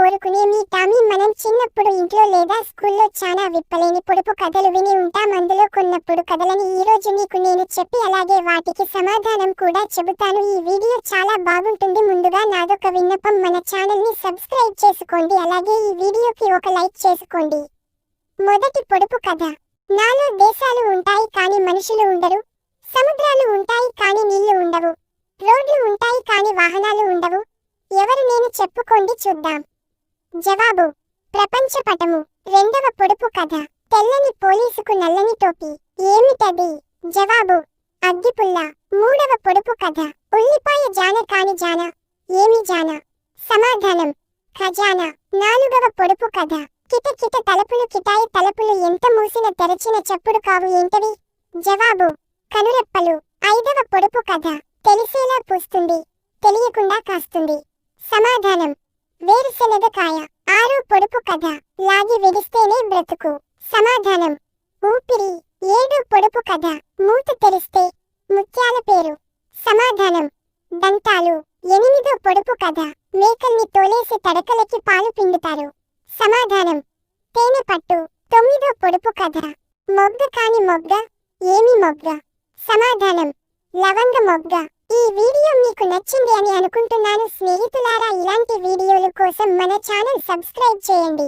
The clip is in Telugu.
కోరుకునే మీ టామీ. మనం చిన్నప్పుడు ఇంట్లో లేదా స్కూల్లో చాలా విప్పలేని పొడుపు కథలు విని ఉంటాం. అందులో కొన్నప్పుడు కథలని ఈ రోజు మీకు నేను చెప్పి అలాగే వాటికి సమాధానం కూడా చెబుతాను. ఈ వీడియో చాలా బాగుంటుంది. ముందుగా నాదొక విన్నపం, మన ఛానల్ ని సబ్స్క్రైబ్ చేసుకోండి, అలాగే ఈ వీడియోకి ఒక లైక్ చేసుకోండి. మొదటి పొడుపు కథ. నాలో దేశాలు ఉంటాయి కానీ మనుషులు ఉండరు, సముద్రాలు ఉంటాయి కానీ నీళ్లు ఉండవు, రోడ్లు ఉంటాయి కానీ వాహనాలు ఉండవు, ఎవరు నేను చెప్పుకోండి చూద్దాం. జవాబు ప్రపంచపటము. రెండవ పొడుపు కథ. తెల్లని పోలీసుకు నల్లని టోపీ, ఏమిటది? జవాబు అగ్గిపుల్ల. మూడవ పొడుపు కథ. ఉల్లిపాయ జాన కాని జాన, ఏమి జాన? సమాధానం ఖజానా. నాలుగవ పొడుపు కథ. కిటకిట తలుపులు కిటాయి తలుపులు, ఎంత మూసిన తెరచిన చప్పుడు కావు, ఏంటవి? జవాబు కనురెప్పలు. ఐదవ పొడుపు కథ. తెలిసేలా పూస్తుంది, తెలియకుండా కాస్తుంది, సమాధానం వేరుశనగ కాయ. ఆరో పొడుపు కథ. లాగి విడిస్తేనే బ్రతుకు, సమాధానం ఊపిరి. ఏడో పొడుపు కథ. మూత తెరిస్తే ముత్యాల పేరు, సమాధానం దంతాలు. ఎనిమిదో పొడుపు కథ. మేకల్ని తోలేసి తడకలకి పాలు పిండుతారు, సమాధానం తేనె పట్టు. తొమ్మిదో పొడుపు కథ. మొగ్గ కాని మొగ్గ, ఏమి మొగ్గ? సమాధానం లవంగ మొగ్గ. ఈ వీడియో మీకు నచ్చింది అని అనుకుంటున్నాను స్నేహితులారా. ఇలాంటి వీడియోల కోసం మన ఛానల్ సబ్స్క్రైబ్ చేయండి.